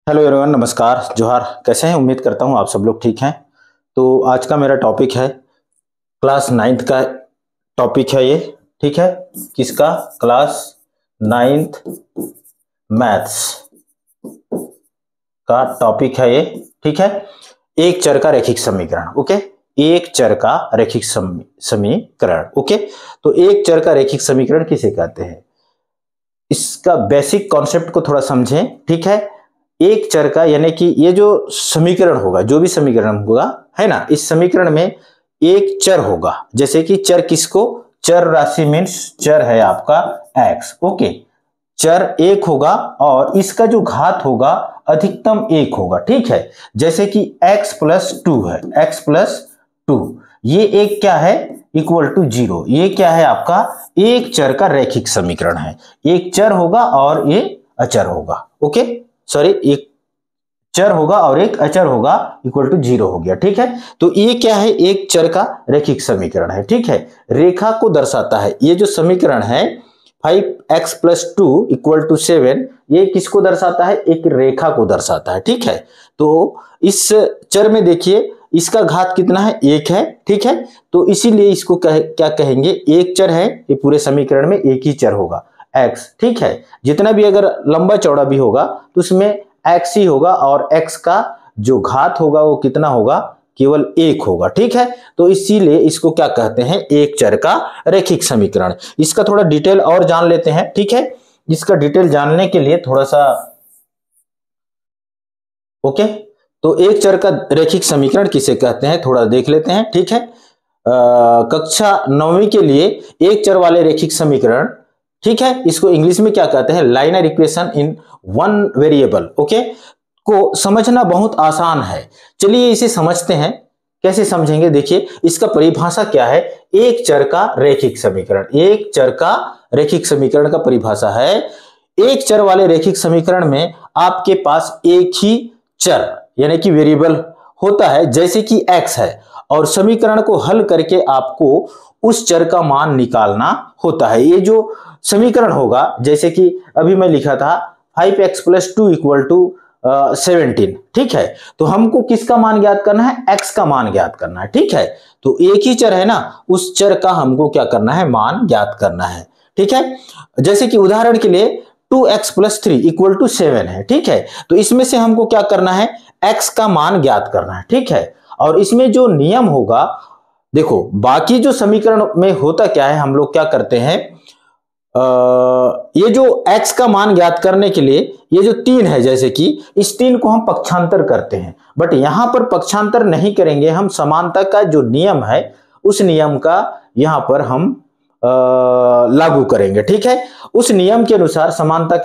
Hello everyone, नमस्कार, जोहार। कैसे हैं? उम्मीद करता हूं आप सब लोग ठीक हैं। तो आज का मेरा टॉपिक है क्लास नाइन्थ का टॉपिक है ये। ठीक है, किसका? क्लास नाइन्थ मैथ्स का टॉपिक है ये। ठीक है, एक चर का रैखिक समीकरण। ओके, एक चर का रैखिक समीकरण। ओके, तो एक चर का रैखिक समीकरण किसे कहते हैं, इसका बेसिक कॉन्सेप्ट को थोड़ा समझें। ठीक है, एक चर का यानी कि ये जो समीकरण होगा, जो भी समीकरण होगा, है ना, इस समीकरण में एक चर होगा। जैसे कि चर किसको? चर राशि मीन्स चर है आपका x। ओके, चर एक होगा और इसका जो घात होगा अधिकतम एक होगा। ठीक है, जैसे कि x प्लस टू है, x प्लस टू, ये एक क्या है? Equal to zero. ये क्या है आपका? एक चर का रैखिक समीकरण है। एक चर होगा और ये अचर होगा। ओके, सॉरी, एक चर होगा और एक अचर होगा, इक्वल टू जीरो हो गया। ठीक है, तो ये क्या है? एक चर का रैखिक समीकरण है। ठीक है, रेखा को दर्शाता है। ये जो समीकरण है 5x plus two equal to 7, ये किसको दर्शाता है? एक रेखा को दर्शाता है। ठीक है, तो इस चर में देखिए इसका घात कितना है? एक है। ठीक है, तो इसीलिए इसको क्या कहेंगे? एक चर है। ये पूरे समीकरण में एक ही चर होगा, x। ठीक है, जितना भी अगर लंबा चौड़ा भी होगा तो उसमें x ही होगा और x का जो घात होगा वो कितना होगा? केवल एक होगा। ठीक है, तो इसीलिए इसको क्या कहते हैं? एक चर का रैखिक समीकरण। इसका थोड़ा डिटेल और जान लेते हैं। ठीक है, इसका डिटेल जानने के लिए थोड़ा सा ओके, तो एक चर का रैखिक समीकरण किसे कहते हैं थोड़ा देख लेते हैं। ठीक है, कक्षा 9वीं के लिए एक चर वाले रैखिक समीकरण, ठीक है, इसको इंग्लिश में क्या कहते हैं? Liner equation in one variable. Okay, को समझना बहुत आसान है। चलिए इसे समझते हैं। कैसे समझेंगे? देखिए इसका परिभाषा क्या है। एक चर का रैखिक समीकरण, एक चर का रैखिक समीकरण का परिभाषा है, एक चर वाले रैखिक समीकरण में आपके पास एक ही चर यानी कि वेरिएबल होता है, जैसे कि x है, और समीकरण को हल करके आपको उस चर का मान निकालना होता है। ये जो समीकरण होगा, जैसे कि अभी मैं लिखा था 5x plus two equal to 17। ठीक है, तो हमको किसका मान ज्ञात करना है? x का मान ज्ञात करना है। ठीक है, तो एक ही चर है ना, उस चर का हमको क्या करना है? मान ज्ञात करना है। ठीक है, जैसे कि उदाहरण के लिए 2x plus three equal to 7 है। ठीक है, तो इसमें से हमको क्या करना है? x का मान ज्ञात करना है। ठीक है, और इसमें जो नियम होगा, देखो बाकी जो समीकरण में होता क्या है, हम लोग क्या करते हैं, ये जो x का मान ज्ञात करने के लिए ये जो तीन है, जैसे कि इस तीन को हम पक्षांतर करते हैं, बट यहां पर पक्षांतर नहीं करेंगे हम। समानता का जो नियम है उस नियम का यहां पर हम लागू करेंगे। ठीक है, उस नियम के अनुसार समानता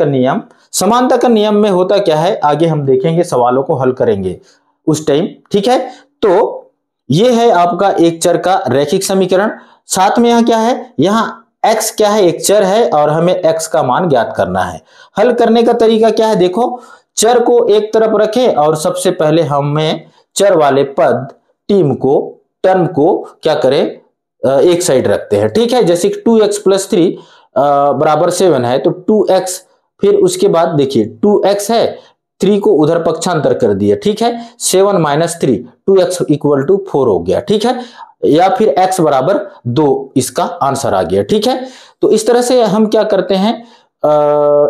का नियम में होता क्या है, आगे हम देखेंगे, सवालों को हल करेंगे उस टाइम। ठीक है, तो ये है आपका एक चर का रैखिक समीकरण। साथ में यहां क्या है? यहां x क्या है? एक चर है और हमें x का मान ज्ञात करना है। हल करने का तरीका क्या है? देखो, चर को एक तरफ रखें और सबसे पहले हमें चर वाले पद टर्म को क्या करें? एक साइड रखते हैं। ठीक है, जैसे 2x प्लस थ्री बराबर 7 है, तो 2x, फिर उसके बाद देखिए 2x है, 3 को उधर पक्षांतर कर दिया। ठीक है, 7 माइनस 3, 2x इक्वल टू 4 हो गया। ठीक है, या फिर x बराबर 2, इसका आंसर आ गया। ठीक है, तो इस तरह से हम क्या करते हैं,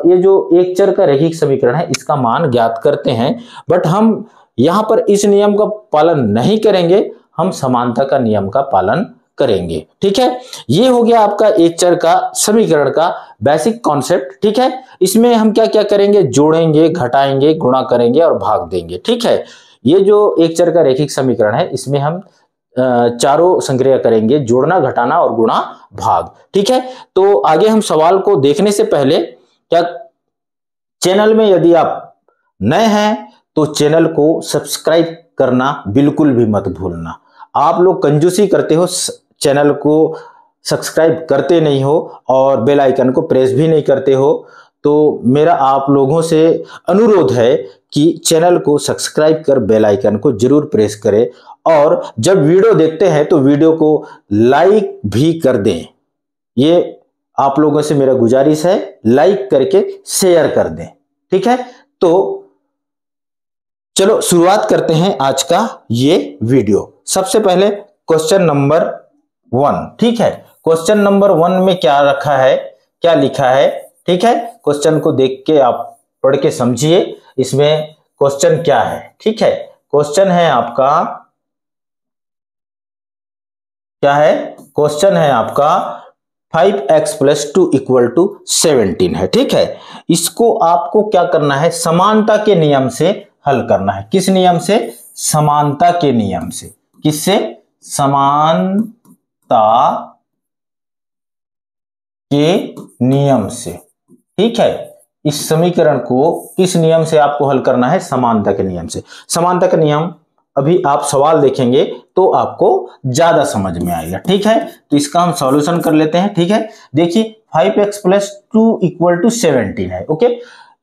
ये जो एक चर का रैखिक समीकरण है इसका मान ज्ञात करते हैं। बट हम यहां पर इस नियम का पालन नहीं करेंगे, हम समानता का नियम का पालन करेंगे। ठीक है, ये हो गया आपका एक चर का समीकरण का बेसिक कॉन्सेप्ट। ठीक है, इसमें हम क्या क्या करेंगे? जोड़ेंगे, घटाएंगे, गुणा करेंगे और भाग देंगे। ठीक है, ये जो एक चर का रैखिक समीकरण है इसमें हम चारों संक्रिया करेंगे, जोड़ना, घटाना और गुणा, भाग। ठीक है, तो आगे हम सवाल को देखने से पहले क्या, चैनल में यदि आप नए हैं तो चैनल को सब्सक्राइब करना बिल्कुल भी मत भूलना। आप लोग कंजूसी करते हो, चैनल को सब्सक्राइब करते नहीं हो और बेल आइकन को प्रेस भी नहीं करते हो, तो मेरा आप लोगों से अनुरोध है कि चैनल को सब्सक्राइब कर बेल आइकन को जरूर प्रेस करें, और जब वीडियो देखते हैं तो वीडियो को लाइक भी कर दें। ये आप लोगों से मेरा गुजारिश है, लाइक करके शेयर कर दें। ठीक है, तो चलो शुरुआत करते हैं आज का ये वीडियो। सबसे पहले क्वेश्चन नंबर 1, ठीक है। क्वेश्चन नंबर 1 में क्या रखा है, क्या लिखा है, ठीक है। क्वेश्चन को देख के आप पढ़ के समझिए इसमें क्वेश्चन क्या है, ठीक है। क्वेश्चन है आपका, क्या है क्वेश्चन है आपका 5x + 2 = 17 है, ठीक है। इसको आपको क्या करना है, समानता के नियम से हल करना है। किस नियम से? समानता के नियम से। किससे? समानता के नियम से, ठीक है। इस समीकरण को किस नियम से आपको हल करना है? समानता के नियम से। समानता का नियम अभी आप सवाल देखेंगे तो आपको ज्यादा समझ में आएगा, ठीक है। तो इसका हम सॉल्यूशन कर लेते हैं, ठीक है। देखिए 5x + 2 = 17 है, ओके।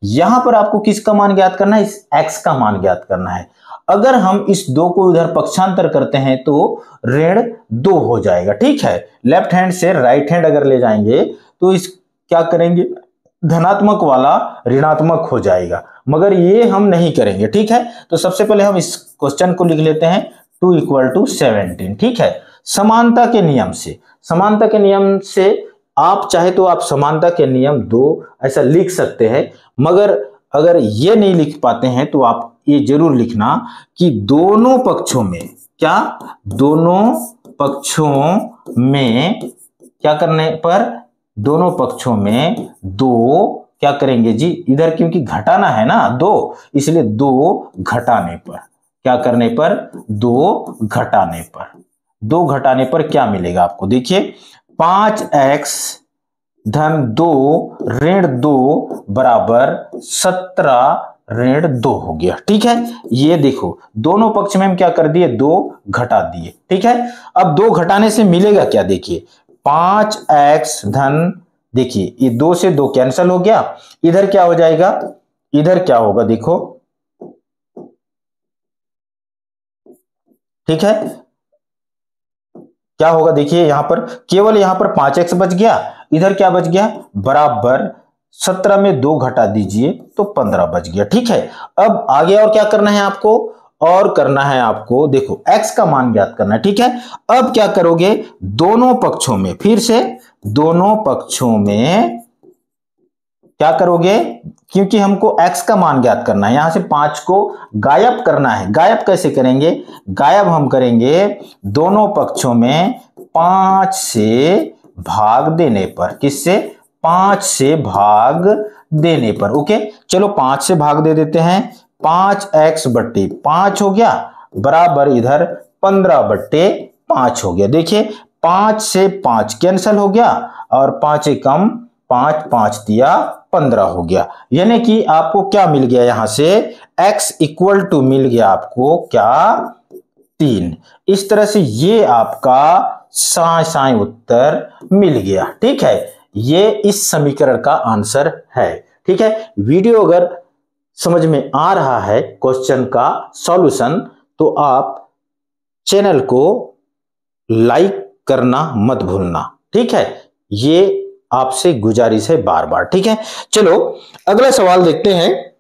यहां पर आपको किसका मान ज्ञात करना है? इस x का मान ज्ञात करना है। अगर हम इस 2 को इधर पक्षांतर करते हैं तो ऋण 2 हो जाएगा, ठीक है। लेफ्ट हैंड से राइट हैंड अगर ले जाएंगे तो इस क्या करेंगे, धनात्मक वाला ऋणात्मक हो जाएगा, मगर ये हम नहीं करेंगे, ठीक है। तो सबसे पहले हम इस क्वेश्चन को लिख लेते हैं 2 = 17, ठीक है। समानता के नियम से, समानता के नियम से आप चाहे तो आप समानता के नियम 2 ऐसा लिख सकते हैं, मगर अगर ये नहीं लिख पाते हैं तो आप ये जरूर लिखना कि दोनों पक्षों में, क्या दोनों पक्षों में क्या करने पर, दोनों पक्षों में 2 क्या करेंगे जी, इधर क्योंकि घटाना है ना 2, इसलिए 2 घटाने पर, क्या करने पर, 2 घटाने पर, 2 घटाने पर क्या मिलेगा आपको? देखिए 5x + 2 ऋण 2 = 17 ऋण 2 हो गया, ठीक है। ये देखो दोनों पक्ष में हम क्या कर दिए, 2 घटा दिए, ठीक है। अब 2 घटाने से मिलेगा क्या? देखिए 5x धन, देखिए ये 2 से 2 कैंसिल हो गया, इधर क्या हो जाएगा, इधर क्या होगा देखो, ठीक है। क्या होगा देखिए यहां पर केवल यहां पर 5x बच गया, इधर क्या बच गया, बराबर 17 में 2 घटा दीजिए तो 15 बच गया, ठीक है। अब आगे और क्या करना है आपको, और करना है आपको, देखो x का मान ज्ञात करना है, ठीक है। अब क्या करोगे, दोनों पक्षों में, फिर से दोनों पक्षों में क्या करोगे, क्योंकि हमको x का मान ज्ञात करना है, यहां से 5 को गायब करना है। गायब कैसे करेंगे? गायब हम करेंगे दोनों पक्षों में 5 से भाग देने पर। किससे? 5 से भाग देने पर, ओके। चलो 5 से भाग दे देते हैं, 5x / 5 हो गया, बराबर इधर 15/5 हो गया। देखिए 5 से 5 कैंसिल हो गया और 5 कम 5, 5 दिया 15 हो गया। यानी कि आपको क्या मिल गया, यहां से x = मिल गया आपको क्या, 3। इस तरह से ये आपका साई उत्तर मिल गया, ठीक है। ये इस समीकरण का आंसर है, ठीक है। वीडियो अगर समझ में आ रहा है क्वेश्चन का सॉल्यूशन, तो आप चैनल को लाइक करना मत भूलना, ठीक है। ये आपसे गुजारिश है बार बार, ठीक है। चलो अगला सवाल देखते हैं।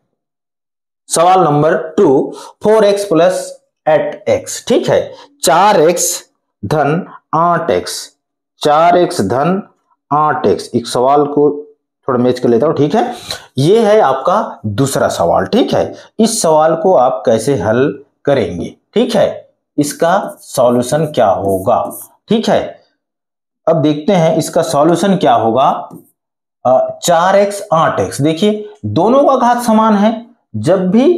सवाल नंबर 2, 4x + 8x, ठीक है। 4x धन 8x, 4x धन 8x, एक सवाल को थोड़ा मैच कर लेता हूं, ठीक है। यह है आपका दूसरा सवाल, ठीक है। इस सवाल को आप कैसे हल करेंगे, ठीक है, इसका सॉल्यूशन क्या होगा, ठीक है। अब देखते हैं इसका सॉल्यूशन क्या होगा। 4x 8x, देखिए दोनों का घात समान है। जब भी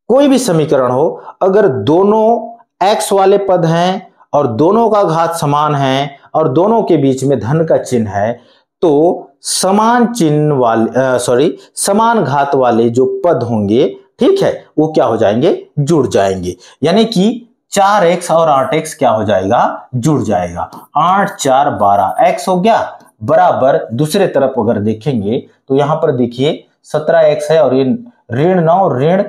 कोई भी समीकरण हो, अगर दोनों x वाले पद हैं और दोनों का घात समान है और दोनों के बीच में धन का चिन्ह है, तो समान चिन्ह वाले समान घात वाले जो पद होंगे, ठीक है, वो क्या हो जाएंगे, जुड़ जाएंगे। यानी कि 4x और 8x क्या हो जाएगा, जुड़ जाएगा। 8 4 12 x हो गया, बराबर दूसरे तरफ अगर देखेंगे तो यहां पर देखिए 17x है और ये ऋण 9 ऋण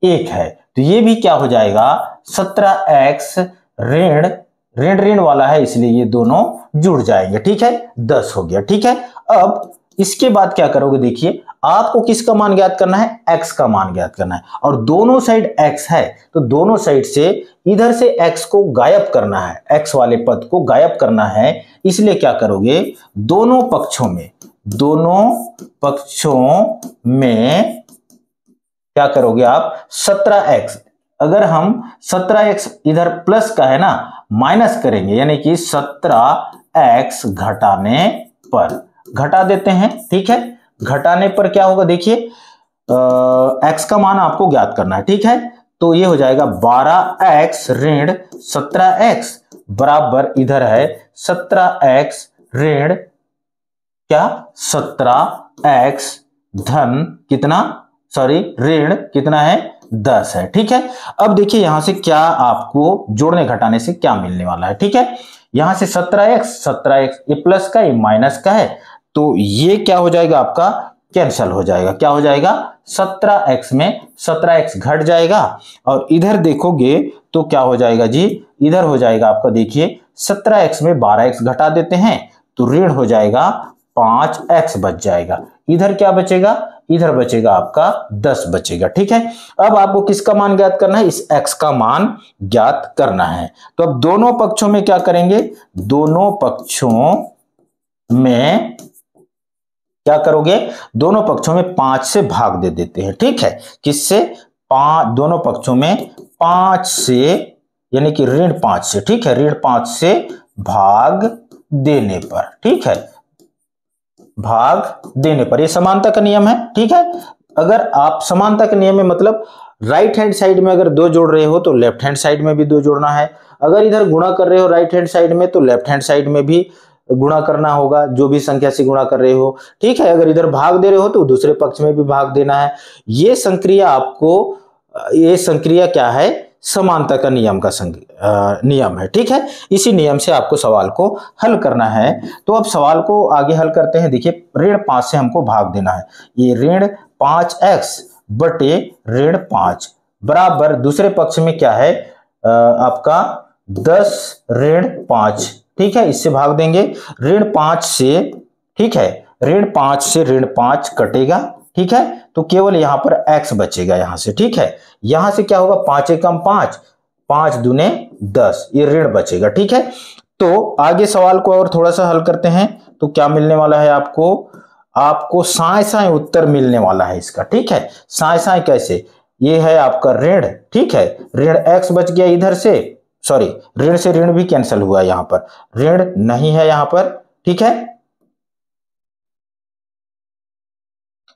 1 है, तो ये भी क्या हो जाएगा, 17x ऋण ऋण ऋण वाला है, इसलिए ये दोनों जुड़ जाएंगे, ठीक है। 10 हो गया, ठीक है। अब इसके बाद क्या करोगे, देखिए आपको किसका मान ज्ञात करना है, x का मान ज्ञात करना है, और दोनों साइड x है तो दोनों साइड से इधर से x को गायब करना है, x वाले पद को गायब करना है। इसलिए क्या करोगे, दोनों पक्षों में क्या करोगे आप, 17x, अगर हम 17x इधर प्लस का है ना माइनस करेंगे, यानी कि 17x घटाने पर, घटा देते हैं, ठीक है। घटाने पर क्या होगा, देखिए x का मान आपको ज्ञात करना है, ठीक है। तो ये हो जाएगा 12x ऋण 17x बराबर इधर है 17x ऋण क्या 17x धन कितना, सॉरी ऋण कितना है 10 है, ठीक है। अब देखिए यहां से क्या आपको जोड़ने घटाने से क्या मिलने वाला है, ठीक है। यहां से 17x ये प्लस का ये माइनस का है, तो ये क्या हो जाएगा आपका कैंसल हो जाएगा, क्या हो जाएगा 17x में 17x घट जाएगा, और इधर देखोगे तो क्या हो जाएगा जी, इधर हो जाएगा आपका, देखिए 17x में 12x घटा देते हैं तो ऋण हो जाएगा 5x बच जाएगा, इधर क्या बचेगा, इधर बचेगा आपका 10 बचेगा, ठीक है। अब आपको किसका मान ज्ञात करना है, इस x का मान ज्ञात करना है। तो अब दोनों पक्षों में क्या करेंगे, दोनों पक्षों में क्या करोगे, दोनों पक्षों में 5 से भाग दे देते हैं, ठीक है। किससे, 5, दोनों पक्षों में 5 से, यानी कि ऋण 5 से, ठीक है, ऋण 5 से भाग देने पर, ठीक है, भाग देने पर, ये समानता का नियम है, ठीक है। अगर आप समानता के नियम में मतलब राइट हैंड साइड में अगर 2 जोड़ रहे हो तो लेफ्ट हैंड साइड में भी 2 जोड़ना है, अगर इधर गुणा कर रहे हो राइट हैंड साइड में तो लेफ्ट हैंड साइड में भी गुणा करना होगा, जो भी संख्या से गुणा कर रहे हो, ठीक है। अगर इधर भाग दे रहे हो तो दूसरे पक्ष में भी भाग देना है। ये संक्रिया आपको, ये संक्रिया क्या है, समानता का नियम का नियम है, ठीक है। इसी नियम से आपको सवाल को हल करना है। तो अब सवाल को आगे हल करते हैं। देखिए ऋण 5 से हमको भाग देना है, ये ऋण 5x बटे ऋण 5 बराबर दूसरे पक्ष में क्या है आपका 10 ऋण 5, ठीक है, इससे भाग देंगे। ऋण 5 से, ठीक है, ऋण 5 से ऋण 5 कटेगा, ठीक है, तो केवल यहां पर x बचेगा यहां से, ठीक है। यहां से क्या होगा, 5 एकम 5, 5 दूने 10, ये ऋण बचेगा, ठीक है। तो आगे सवाल को और थोड़ा सा हल करते हैं, तो क्या मिलने वाला है आपको, आपको साए साए उत्तर मिलने वाला है इसका, ठीक है। साए साए कैसे, ये है आपका ऋण, ठीक है, ऋण x बच गया इधर से, सॉरी ऋण से ऋण भी कैंसिल हुआ, यहां पर ऋण नहीं है यहां पर, ठीक है।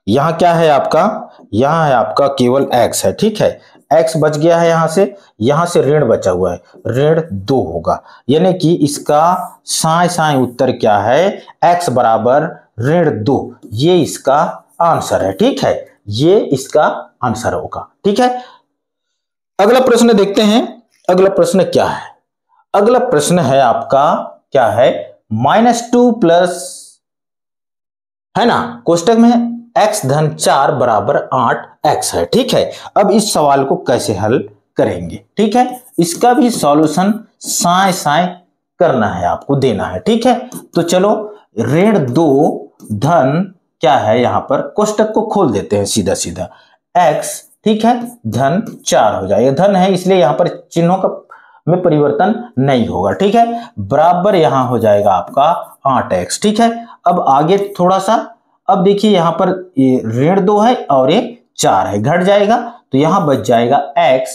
यहां क्या है आपका, यहां है आपका केवल x है, ठीक है, x बच गया है यहां से ऋण बचा हुआ है, ऋण 2 होगा, यानी कि इसका साए साए उत्तर क्या है, x बराबर ऋण 2, ये इसका आंसर है, ठीक है, ये इसका आंसर होगा, ठीक है। अगला प्रश्न देखते हैं, अगला प्रश्न क्या है, अगला प्रश्न है आपका क्या है, -2 प्लस, है ना, कोष्टक में x धन 4 बराबर 8x है, ठीक है। अब इस सवाल को कैसे हल करेंगे, ठीक है, इसका भी सॉल्यूशन साए साए करना है, आपको देना है, ठीक है। तो चलो ऋण 2 धन क्या है, यहां पर कोष्टक को खोल देते हैं सीधा सीधा, x, ठीक है, धन 4 हो जाएगा, धन है इसलिए यहां पर चिन्हों का में परिवर्तन नहीं होगा, ठीक है, बराबर यहां हो जाएगा आपका 8x, ठीक है। अब आगे थोड़ा सा, अब देखिए यहां पर ये ऋण 2 है और ये 4 है, घट जाएगा तो यहां बच जाएगा x,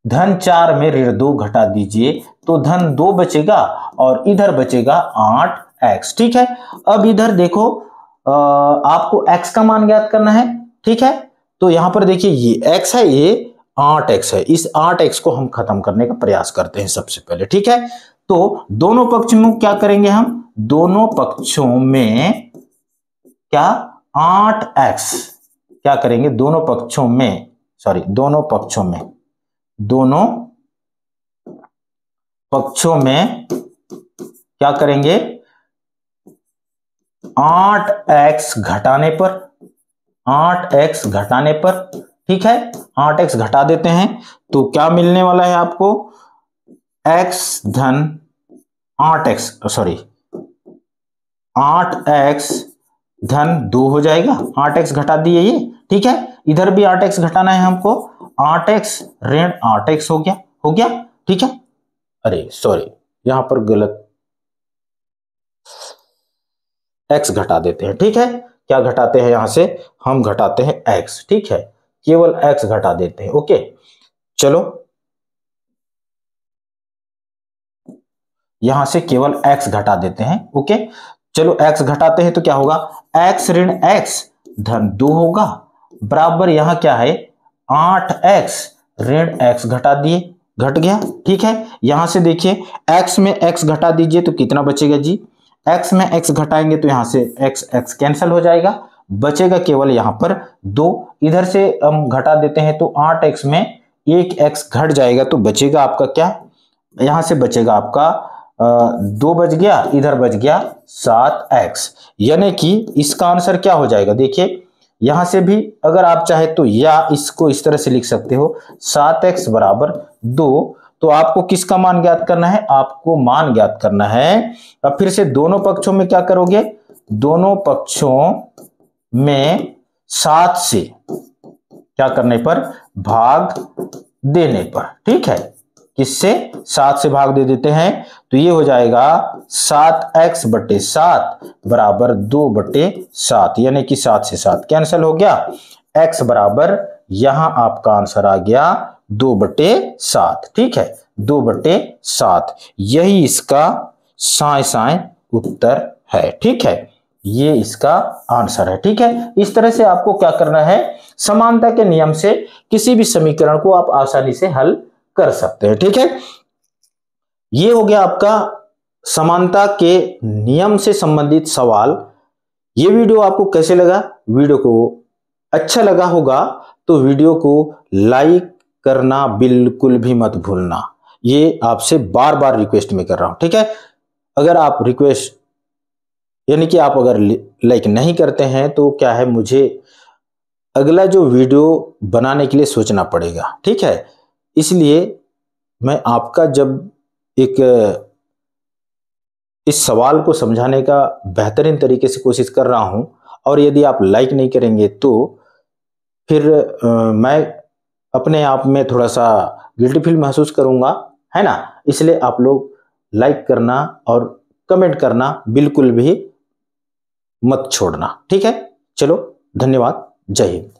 धन 4 में ऋण 2 घटा दीजिए तो धन 2 बचेगा और इधर बचेगा 8x, ठीक है। अब इधर देखो आपको x का मान ज्ञात करना है, ठीक है, तो यहां पर देखिए ये x है, ये 8x है, इस 8x को हम खत्म करने का प्रयास करते हैं सबसे पहले, ठीक है। तो दोनों पक्षों में क्या करेंगे हम, दोनों पक्षों में क्या 8x क्या करेंगे, दोनों पक्षों में, सॉरी दोनों पक्षों में, दोनों पक्षों में क्या करेंगे, 8x घटाने पर, 8x घटाने पर, ठीक है, 8x घटा देते हैं तो क्या मिलने वाला है आपको, x धन 8x, सॉरी 8x धन 2 हो जाएगा, 8x घटा दिए ये, ठीक है। इधर भी 8x घटाना है हमको, 8x ऋण 8x हो गया, हो गया, ठीक है। अरे सॉरी, यहां पर गलत x घटा देते हैं, ठीक है। क्या घटाते हैं यहां से, हम घटाते हैं x, ठीक है, केवल x घटा देते हैं, ओके। चलो यहां से केवल x घटा देते हैं, ओके। चलो x घटाते हैं तो क्या होगा, x ऋण x धन 2 होगा, बराबर यहां क्या है 8x ऋण x घटा दिए, घट गया, ठीक है। यहां से देखिए x में x घटा दीजिए तो कितना बचेगा जी, x में x घटाएंगे तो यहां से x x कैंसिल हो जाएगा, बचेगा केवल यहां पर 2। इधर से हम घटा देते हैं तो 8x में एक x घट जाएगा तो बचेगा आपका क्या, यहां से बचेगा आपका 2 बच गया, इधर बच गया 7x, यानी कि इसका आंसर क्या हो जाएगा, देखिए यहां से भी अगर आप चाहे तो या इसको इस तरह से लिख सकते हो 7x बराबर 2। तो आपको किसका मान ज्ञात करना है, आपको मान ज्ञात करना है। अब फिर से दोनों पक्षों में क्या करोगे, दोनों पक्षों में 7 से क्या करने पर, भाग देने पर, ठीक है। किससे, 7 से भाग दे देते हैं तो ये हो जाएगा 7x बटे 7 बराबर 2/7, यानी कि 7 से 7 कैंसिल हो गया, x बराबर यहां आपका आंसर आ गया 2/7, ठीक है, 2/7, यही इसका साए साए उत्तर है, ठीक है, ये इसका आंसर है, ठीक है। इस तरह से आपको क्या करना है, समानता के नियम से किसी भी समीकरण को आप आसानी से हल कर सकते हैं, ठीक है। ये हो गया आपका समानता के नियम से संबंधित सवाल। ये वीडियो आपको कैसे लगा, वीडियो को अच्छा लगा होगा तो वीडियो को लाइक करना बिल्कुल भी मत भूलना, ये आपसे बार बार रिक्वेस्ट में कर रहा हूं, ठीक है। अगर आप रिक्वेस्ट यानी कि आप अगर लाइक नहीं करते हैं तो क्या है, मुझे अगला जो वीडियो बनाने के लिए सोचना पड़ेगा, ठीक है। इसलिए मैं आपका जब एक इस सवाल को समझाने का बेहतरीन तरीके से कोशिश कर रहा हूं, और यदि आप लाइक नहीं करेंगे तो फिर मैं अपने आप में थोड़ा सा गिल्टी फील महसूस करूंगा, है ना। इसलिए आप लोग लाइक करना और कमेंट करना बिल्कुल भी मत छोड़ना, ठीक है। चलो धन्यवाद, जय हिंद।